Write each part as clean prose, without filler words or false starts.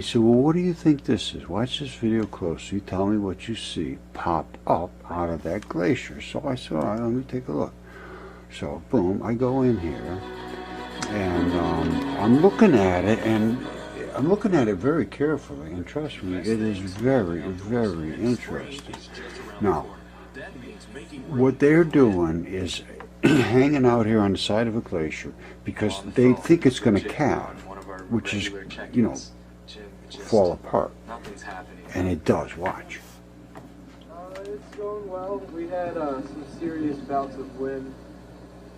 said, well, what do you think this is? Watch this video closely. Tell me what you see pop up out of that glacier. So I said, all right, let me take a look. So, boom, I go in here, and I'm looking at it, and I'm looking at it very carefully, and trust me, it is very, very interesting. Now, what they're doing is hanging out here on the side of a glacier because they think it's going to calve, which is, you know, fall apart. And it does. Watch. It's going well. We had some serious bouts of wind,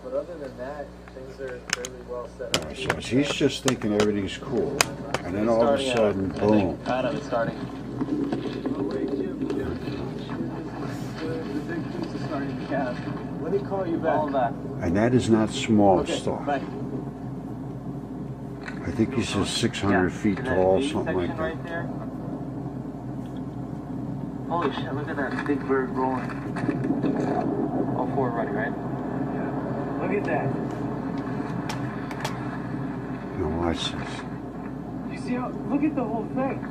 but other than that, things are fairly well set up. Right, so he's just thinking everything's cool, and then all of a sudden, boom. Kind of, it's starting. Oh, wait, Jim. The big piece is starting to calve. Let me call you back. And that is not small Okay, stuff. bye. I think he says 600 feet tall, something like that. Right there. Holy shit, look at that big bird rolling. All four running, right? Yeah. Look at that. Now watch this. You see how, look at the whole thing.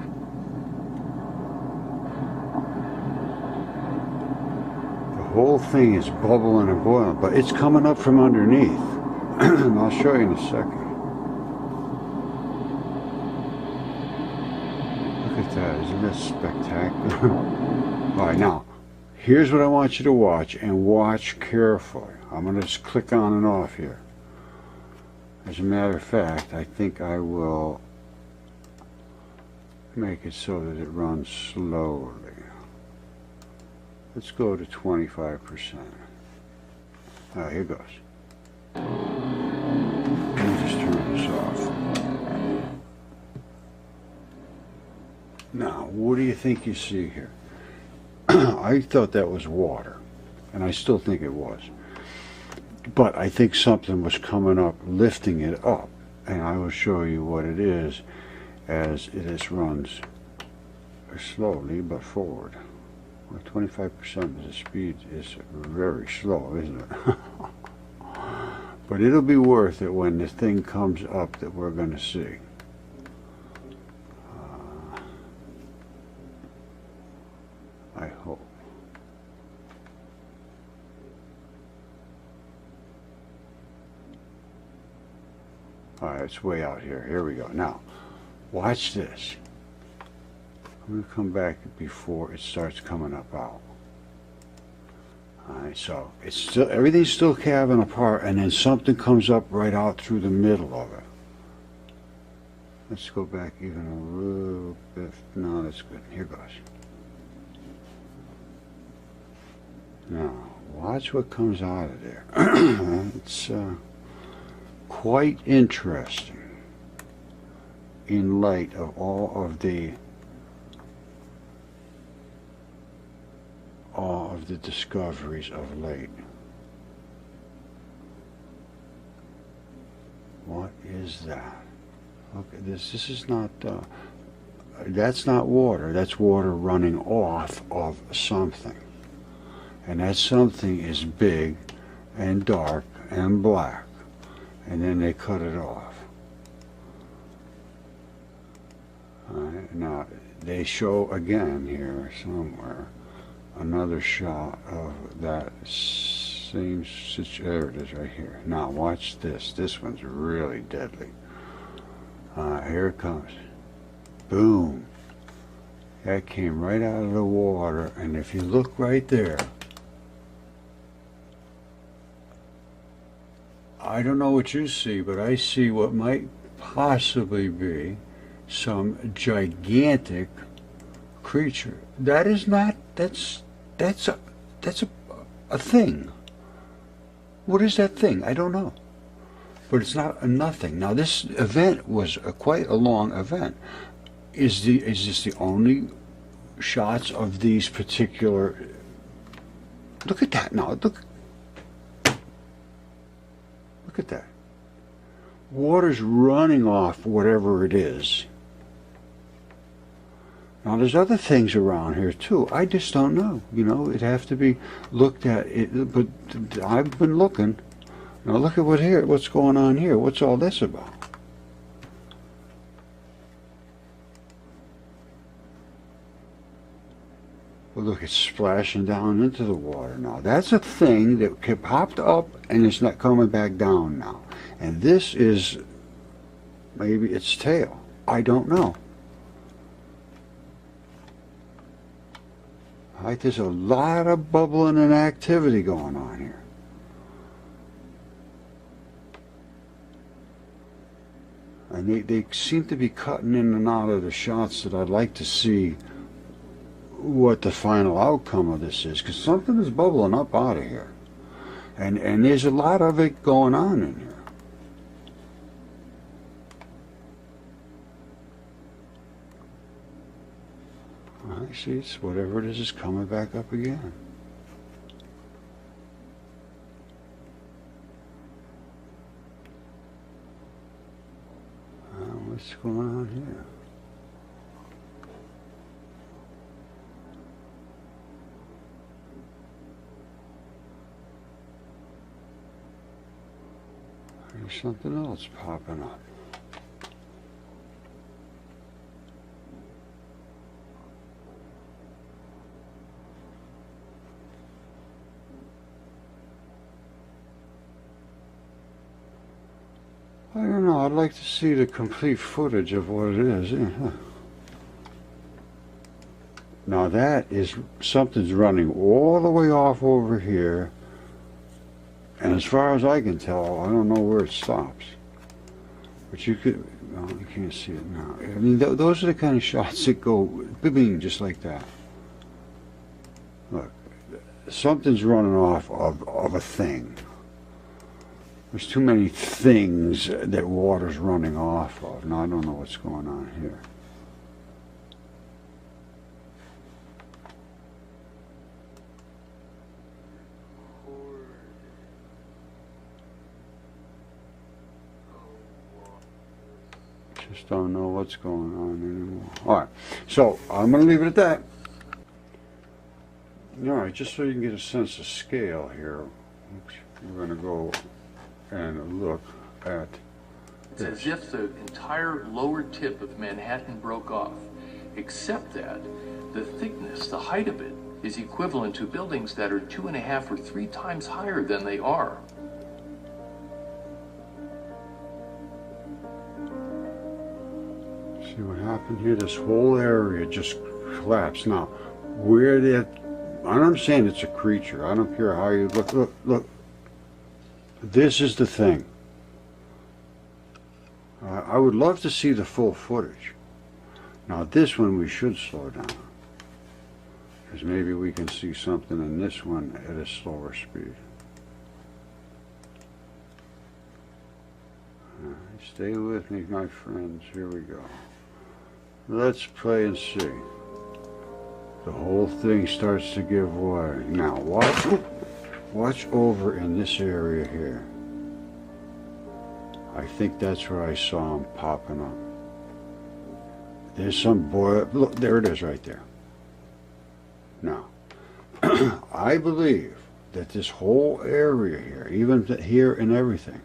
The whole thing is bubbling and boiling, but it's coming up from underneath. And I'll show you in a second. Look at that, isn't that spectacular? All right, now, here's what I want you to watch, and watch carefully. I'm going to just click on and off here. As a matter of fact, I think I will make it so that it runs slowly. Let's go to 25%. All right, here goes. Let me just turn this off. Now, what do you think you see here? I thought that was water, and I still think it was. But I think something was coming up, lifting it up, and I will show you what it is as it runs slowly but forward. Well, 25% of the speed is very slow, isn't it? But it'll be worth it when the thing comes up that we're going to see. I hope. All right, it's way out here. Here we go. Now, watch this. I'm going to come back before it starts coming up out. All right, so it's still, everything's still calving apart, and then something comes up right out through the middle of it. Let's go back even a little bit. No, that's good. Here goes. Now, watch what comes out of there. It's quite interesting in light of all of the discoveries of late. What is that? Look at this. This is not, that's not water. That's water running off of something. And that something is big and dark and black. And then they cut it off. All right, now, they show again here somewhere another shot of that same situation. There it is right here. Now watch this. This one's really deadly. Here it comes. Boom. That came right out of the water, and if you look right there, I don't know what you see, but I see what might possibly be some gigantic creature. That is not, that's a thing. What is that thing? I don't know. But it's not a nothing. Now this event was quite a long event. Is this the only shots of these particular? Look at that now. Look at that. Water's running off whatever it is. Now there's other things around here too. I just don't know. You know, it'd have to be looked at. But I've been looking. Now look at what's going on here. What's all this about? look, it's splashing down into the water now. That's a thing that popped up and it's not coming back down now. And this is maybe its tail. I don't know. Right, there's a lot of bubbling and activity going on here. And they seem to be cutting in and out of the shots that I'd like to see what the final outcome of this is, because something is bubbling up out of here. And there's a lot of it going on in here. I see, it's whatever it is coming back up again. What's going on here? There's something else popping up. I don't know, I'd like to see the complete footage of what it is. Yeah. Now that is, something's running all the way off over here, and as far as I can tell, I don't know where it stops. But you could, well, you can't see it now. I mean, those are the kind of shots that go, bing, just like that. Look, something's running off of a thing. There's too many things that water's running off of. Now, I don't know what's going on here. Just don't know what's going on anymore. All right, so I'm going to leave it at that. All right, just so you can get a sense of scale here, we're going to go and look at It's as if the entire lower tip of Manhattan broke off, except that the thickness, the height of it, is equivalent to buildings that are 2.5 or 3 times higher than they are. See what happened here? This whole area just collapsed. Now, where that, I'm saying it's a creature. I don't care how you look. Look, look. This is the thing. I would love to see the full footage. Now, this one we should slow down, because maybe we can see something in this one at a slower speed. All right, stay with me, my friends. Here we go. Let's play and see. The whole thing starts to give way. Now, watch over in this area here. I think that's where I saw him popping up. There's some boy, look, there it is right there. Now, I believe that this whole area here, even here and everything,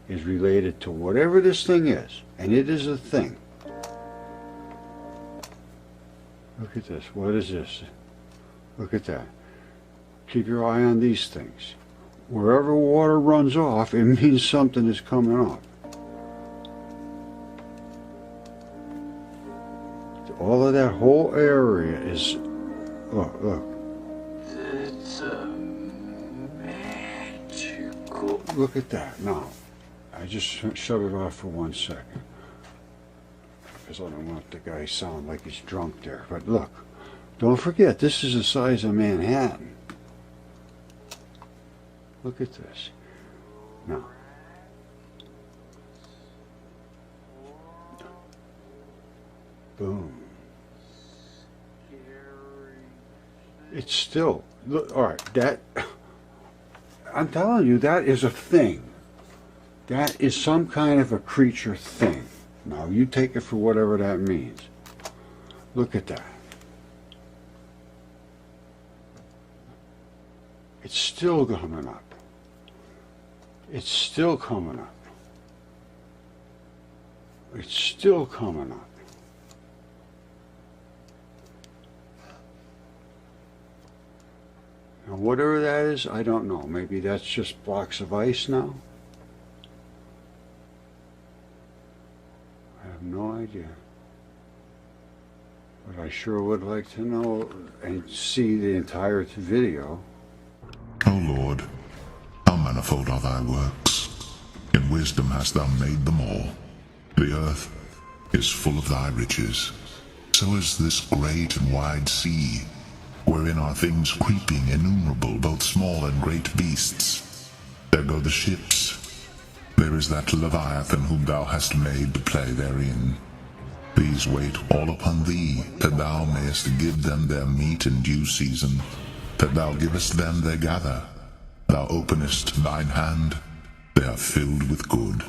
is related to whatever this thing is. And it is a thing. Look at this. What is this? Look at that. Keep your eye on these things. Wherever water runs off, it means something is coming up. All of that whole area is, look. It's magical. Look at that. Now, I just shut it off for 1 second, because I don't want the guy to sound like he's drunk there. But look, don't forget, this is the size of Manhattan. Look at this. Now, boom. It's still, look, all right, that, I'm telling you, that is a thing. That is some kind of a creature thing. Now, you take it for whatever that means. Look at that. It's still coming up. It's still coming up. It's still coming up. whatever that is, I don't know. Maybe that's just blocks of ice now. I have no idea. But I sure would like to know and see the entire video. O Lord, how manifold are thy works. In wisdom hast thou made them all. The earth is full of thy riches. So is this great and wide sea, wherein are things creeping innumerable, both small and great beasts. There go the ships. There is that Leviathan whom thou hast made to play therein. These wait all upon thee, that thou mayest give them their meat in due season, that thou givest them their gather. Thou openest thine hand, they are filled with good.